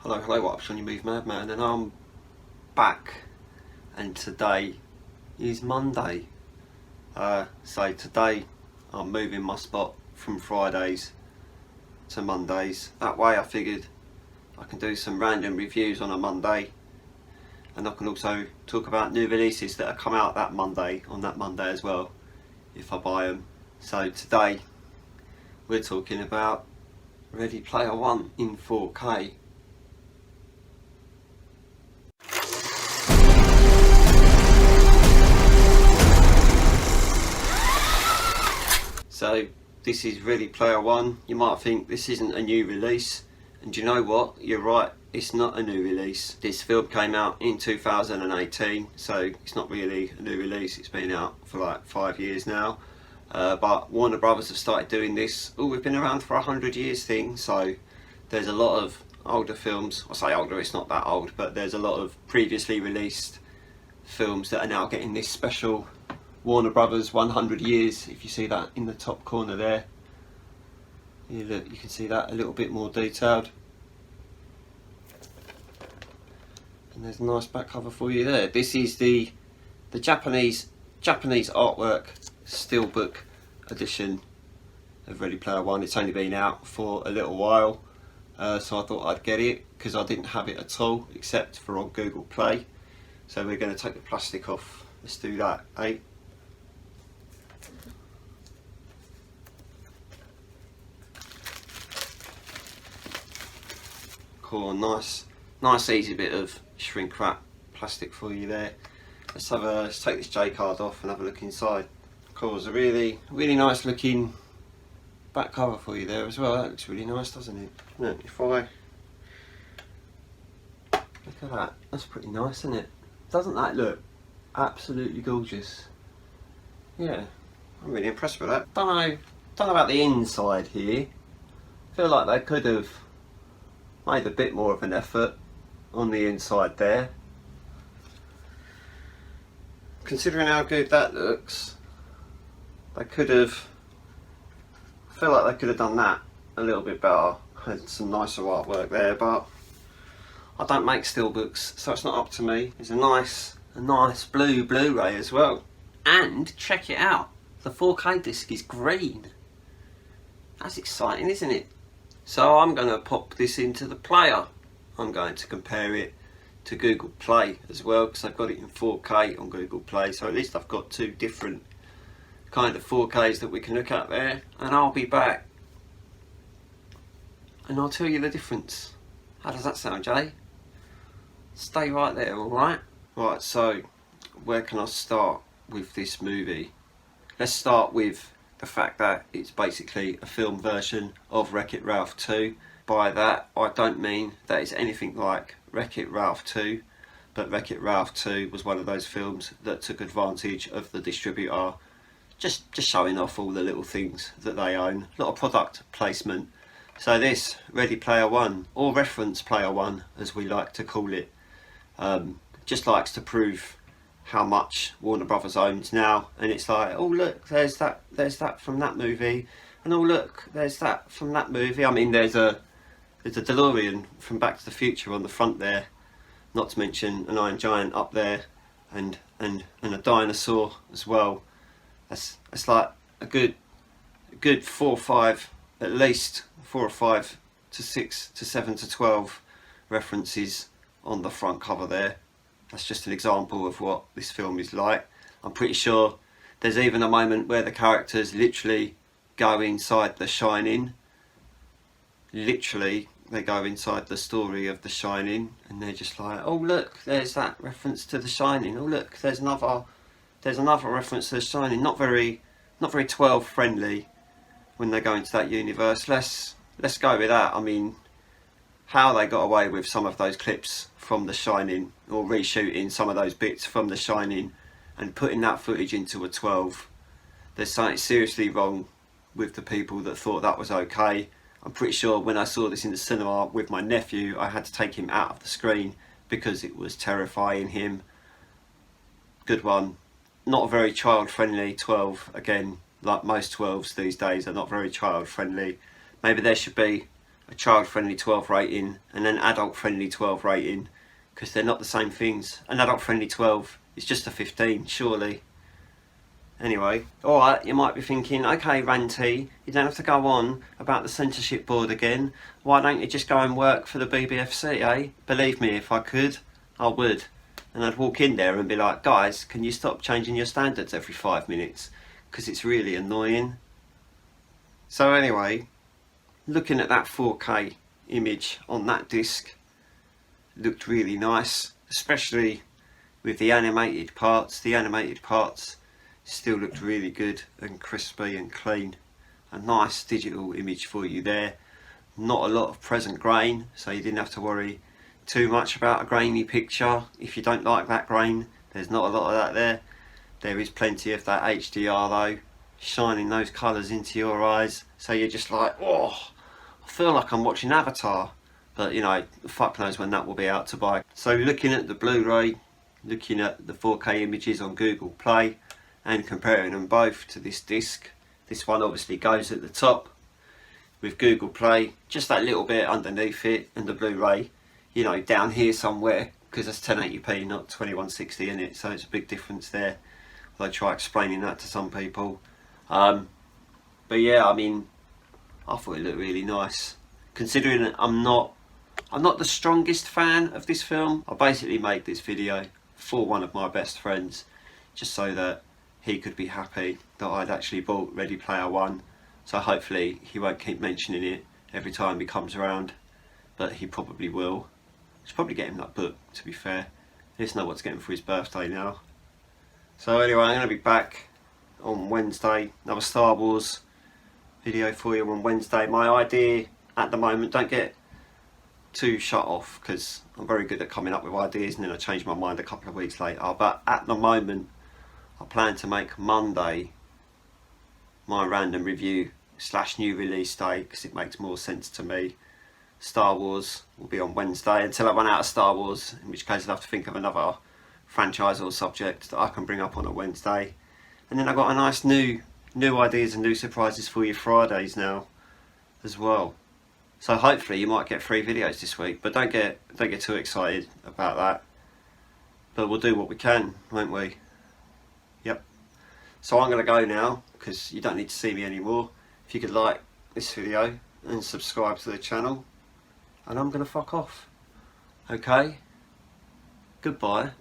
Hello, what's on your move, madman? And I'm back, and today is Monday. So today I'm moving my spot from Fridays to Mondays. That way I figured I can do some random reviews on a Monday, and I can also talk about new releases that have come out on that Monday as well, if I buy them. So today we're talking about Ready Player One in 4K. So this is Ready Player One. You might think this isn't a new release, and you know what? You're right, it's not a new release. This film came out in 2018, so it's not really a new release. It's been out for like 5 years now. But Warner Brothers have started doing this, we've been around for 100 years thing, so there's a lot of older films. I say older, it's not that old, but there's a lot of previously released films that are now getting this special Warner Brothers 100 years. If you see that in the top corner there, you can see that a little bit more detailed, and there's a nice back cover for you there. This is the Japanese artwork Steelbook edition of Ready Player One. It's only been out for a little while, so I thought I'd get it because I didn't have it at all except for on Google Play. So we're going to take the plastic off. Let's do that, eh? Cool, nice easy bit of shrink wrap plastic for you there. Let's take this J card off and have a look inside. Cool, it's a really nice looking back cover for you there as well. That looks really nice, doesn't it? Look, look at that, that's pretty nice, isn't it? Doesn't that look absolutely gorgeous? Yeah, I'm really impressed with that. Don't know about the inside here. Feel like they could have made a bit more of an effort on the inside there. Considering how good that looks, I feel like they could have done that a little bit better. Had some nicer artwork there, but I don't make steelbooks, so it's not up to me. It's a nice blue Blu-ray as well. And check it out, the 4K disc is green. That's exciting, isn't it? So I'm going to pop this into the player. I'm going to compare it to Google Play as well, because I've got it in 4K on Google Play, so at least I've got two different kind of 4Ks that we can look at there, and I'll be back and I'll tell you the difference. How does that sound, Jay? Stay right there, alright? Right, so where can I start with this movie? Let's start with the fact that it's basically a film version of Wreck-It Ralph 2. By that I don't mean that it's anything like Wreck-It Ralph 2, but Wreck-It Ralph 2 was one of those films that took advantage of the distributor just showing off all the little things that they own. A lot of product placement. So this Ready Player One, or Reference Player One as we like to call it, just likes to prove how much Warner Brothers owns now, and it's like, oh look, there's that from that movie, and oh look, there's that from that movie. I mean, there's a DeLorean from Back to the Future on the front there, not to mention an Iron Giant up there, and a dinosaur as well. That's like a good 4 or 5, at least 4 or 5 to 6 to 7 to 12 references on the front cover there. That's just an example of what this film is like. I'm pretty sure there's even a moment where the characters literally go inside The Shining. Literally, they go inside the story of The Shining, and they're just like, oh look, there's that reference to The Shining. Oh look, there's another reference to The Shining. Not very 12 friendly when they go into that universe. Let's go with that. I mean, how they got away with some of those clips from The Shining, or reshooting some of those bits from The Shining and putting that footage into a 12. There's something seriously wrong with the people that thought that was okay. I'm pretty sure when I saw this in the cinema with my nephew, I had to take him out of the screen because it was terrifying him. Good one. Not a very child friendly 12, again, like most 12s these days are not very child friendly. Maybe there should be a child friendly 12 rating and an adult friendly 12 rating, because they're not the same things. An adult friendly 12 is just a 15, surely. Anyway, alright, you might be thinking, okay Ranty, you don't have to go on about the censorship board again. Why don't you just go and work for the BBFC, eh? Believe me, if I could, I would. And I'd walk in there and be like, guys, can you stop changing your standards every 5 minutes? Because it's really annoying. So anyway, looking at that 4K image on that disc, looked really nice, especially with the animated parts. The animated parts still looked really good and crispy and clean. A nice digital image for you there. Not a lot of present grain, so you didn't have to worry too much about a grainy picture. If you don't like that grain, there's not a lot of that there. There is plenty of that HDR though, shining those colours into your eyes, so you're just like, oh, I feel like I'm watching Avatar. But you know, fuck knows when that will be out to buy. So looking at the Blu-ray, looking at the 4K images on Google Play, and comparing them both to this disc, this one obviously goes at the top with Google Play, just that little bit underneath it, and the Blu-ray, you know, down here somewhere, because that's 1080p, not 2160 in it, so it's a big difference there. I'll try explaining that to some people. But yeah, I mean, I thought it looked really nice. Considering that I'm not the strongest fan of this film, I basically made this video for one of my best friends, just so that he could be happy that I'd actually bought Ready Player One. So hopefully he won't keep mentioning it every time he comes around, but he probably will. I should probably get him that book, to be fair. He doesn't know what to get him for his birthday now. So anyway, I'm going to be back on Wednesday. Another Star Wars video for you on Wednesday. My idea at the moment, don't get too shut off, because I'm very good at coming up with ideas and then I change my mind a couple of weeks later. But at the moment, I plan to make Monday my random review / new release day, because it makes more sense to me. Star Wars will be on Wednesday until I run out of Star Wars, in which case I'll have to think of another franchise or subject that I can bring up on a Wednesday. And then I've got a nice new ideas and new surprises for you Fridays now as well. So hopefully you might get 3 videos this week, but don't get too excited about that. But we'll do what we can, won't we? Yep. So I'm going to go now, because you don't need to see me anymore. If you could like this video and subscribe to the channel, and I'm going to fuck off. Okay? Goodbye.